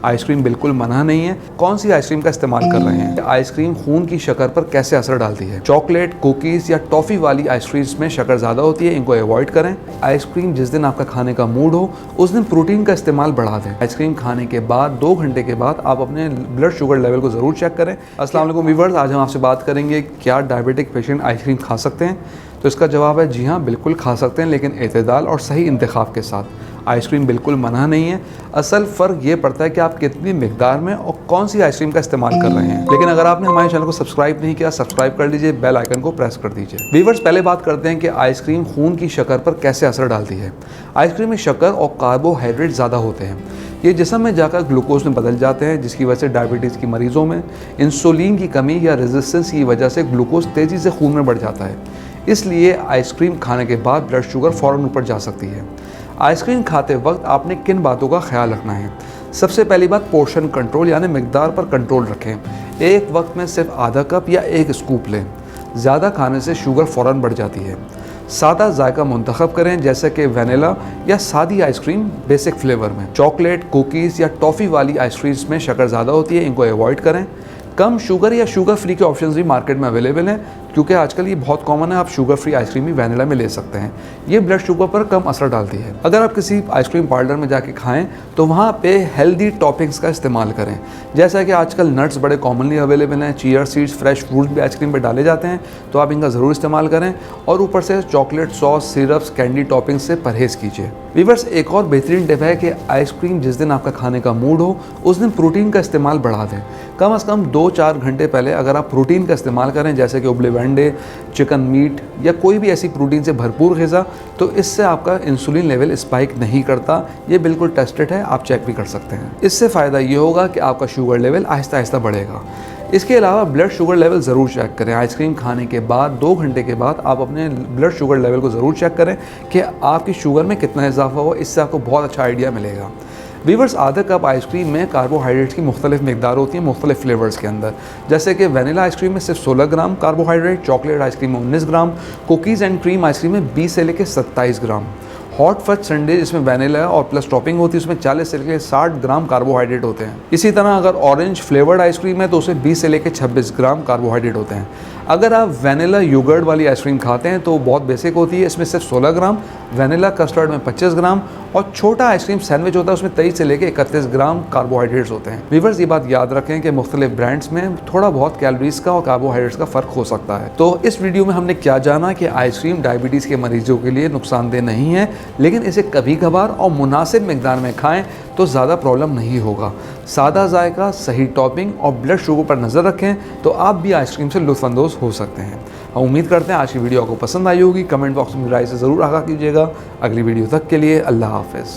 Ice cream बिल्कुल मना नहीं है। कौन सी आइसक्रीम का इस्तेमाल कर रहे हैं? आइसक्रीम खून की शक्कर पर कैसे असर डालती है? चॉकलेट, कुकीज़ या टॉफ़ी वाली आइसक्रीम्स में शक्कर ज़्यादा होती है, इनको अवॉइड करें। आइसक्रीम जिस दिन आपका खाने का मूड हो उस दिन प्रोटीन का इस्तेमाल बढ़ा दें। आइसक्रीम खाने के बाद 2 घंटे के बाद आप अपने ब्लड शुगर लेवल को ज़रूर चेक करें। अस्सलाम वालेकुम व्यूअर्स, आज हम आपसे बात करेंगे क्या डायबिटिक पेशेंट आइसक्रीम खा सकते हैं। तो इसका जवाब है जी हाँ, बिल्कुल खा सकते हैं, लेकिन एतदाल और सही इंतखाब के साथ। आइसक्रीम बिल्कुल मना नहीं है। असल फ़र्क ये पड़ता है कि आप कितनी मिकदार में और कौन सी आइसक्रीम का इस्तेमाल कर रहे हैं। लेकिन अगर आपने हमारे चैनल को सब्सक्राइब नहीं किया, सब्सक्राइब कर लीजिए, बेल आइकन को प्रेस कर दीजिए। व्यूअर्स, पहले बात करते हैं कि आइसक्रीम खून की शक्कर पर कैसे असर डालती है। आइसक्रीम में शक्कर और कार्बोहाइड्रेट ज़्यादा होते हैं। ये जिस्म में जाकर ग्लूकोज में बदल जाते हैं, जिसकी वजह से डायबिटीज़ की मरीज़ों में इंसुलिन की कमी या रेजिस्टेंस की वजह से ग्लूकोज तेज़ी से खून में बढ़ जाता है। इसलिए आइसक्रीम खाने के बाद ब्लड शुगर फ़ौरन ऊपर जा सकती है। आइसक्रीम खाते वक्त आपने किन बातों का ख्याल रखना है? सबसे पहली बात, पोर्शन कंट्रोल यानी मिकदार पर कंट्रोल रखें। एक वक्त में सिर्फ आधा कप या 1 स्कूप लें। ज़्यादा खाने से शुगर फ़ौरन बढ़ जाती है। सादा जायका मुंतखब करें, जैसे कि वनीला या सादी आइसक्रीम बेसिक फ्लेवर में। चॉकलेट, कुकीज़ या टॉफ़ी वाली आइसक्रीम्स में शक्कर ज़्यादा होती है, इनको अवॉइड करें। कम शुगर या शुगर फ्री के ऑप्शंस भी मार्केट में अवेलेबल हैं, क्योंकि आजकल ये बहुत कॉमन है। आप शुगर फ्री आइसक्रीम भी वनीला में ले सकते हैं। ये ब्लड शुगर पर कम असर डालती है। अगर आप किसी आइसक्रीम पार्लर में जाके खाएं तो वहाँ पे हेल्दी टॉपिंग्स का इस्तेमाल करें, जैसा कि आजकल नट्स बड़े कॉमनली अवेलेबल हैं। चिया सीड्स, फ्रेश फ्रूट भी आइसक्रीम पर डाले जाते हैं, तो आप इनका ज़रूर इस्तेमाल करें। और ऊपर से chocolate, sauce, syrups, candy toppings से परहेज़ कीजिए। व्यूअर्स, एक और बेहतरीन टिप है कि आइसक्रीम जिस दिन आपका खाने का मूड हो उस दिन प्रोटीन का इस्तेमाल बढ़ा दें। कम से कम 2-4 घंटे पहले अगर आप प्रोटीन का इस्तेमाल करें, जैसे कि उबले अंडे, चिकन, मीट या कोई भी ऐसी प्रोटीन से भरपूर ग़िज़ा, तो इससे आपका इंसुलिन लेवल स्पाइक नहीं करता। ये बिल्कुल टेस्टेड है, आप चेक भी कर सकते हैं। इससे फ़ायदा ये होगा कि आपका शुगर लेवल आहिस्ता आहिस्ता बढ़ेगा। इसके अलावा ब्लड शुगर लेवल ज़रूर चेक करें। आइसक्रीम खाने के बाद 2 घंटे के बाद आप अपने ब्लड शुगर लेवल को ज़रूर चेक करें कि आपकी शुगर में कितना इजाफा हुआ। इससे आपको बहुत अच्छा आइडिया मिलेगा। व्यूअर्स, आधा कप आइसक्रीम में कार्बोहाइड्रेट्स की मुख्तलिफ मिकदार होती है मुख्तलिफ फ्लेवर्स के अंदर, जैसे कि वनीला आइसक्रीम में सिर्फ 16 ग्राम कार्बोहाइड्रेट, चॉकलेट आइसक्रीम में 19 ग्राम, कुकीज़ एंड क्रीम आइसक्रीम में 20 से लेकर 27 ग्राम, हॉट फज संडे जिसमें वनीला और प्लस टॉपिंग होती है उसमें 40 से लेकर 60 ग्राम कार्बोहाइड्रेट होते हैं। इसी तरह अगर ऑरेंज फ्लेवर्ड आइसक्रीम है तो उसमें 20 से लेकर 26 ग्राम कार्बोहाइड्रेट होते हैं। अगर आप वनीला योगर्ट वाली आइसक्रीम खाते हैं तो बहुत बेसिक होती है, इसमें सिर्फ 16 ग्राम, वनीला कस्टर्ड में 25 ग्राम और छोटा आइसक्रीम सैंडविच होता है उसमें 23 से लेकर 31 ग्राम कार्बोहाइड्रेट्स होते हैं। व्यूअर्स, ये बात याद रखें कि मुख्तलिफ ब्रांड्स में थोड़ा बहुत कैलोरीज का और कार्बोहाइड्रेट्स का फ़र्क हो सकता है। तो इस वीडियो में हमने क्या जाना कि आइसक्रीम डायबिटीज़ के मरीजों के लिए नुकसानदेह नहीं है, लेकिन इसे कभी कभार और मुनासिब मिकदार में खाएं तो ज़्यादा प्रॉब्लम नहीं होगा। सादा जायका, सही टॉपिंग और ब्लड शुगर पर नज़र रखें तो आप भी आइसक्रीम से लुत्फ़अंदोज़ हो सकते हैं। हम उम्मीद करते हैं आज की वीडियो आपको पसंद आई होगी। कमेंट बॉक्स में राय से ज़रूर आगाह कीजिएगा। अगली वीडियो तक के लिए अल्लाह हाफ़िज़।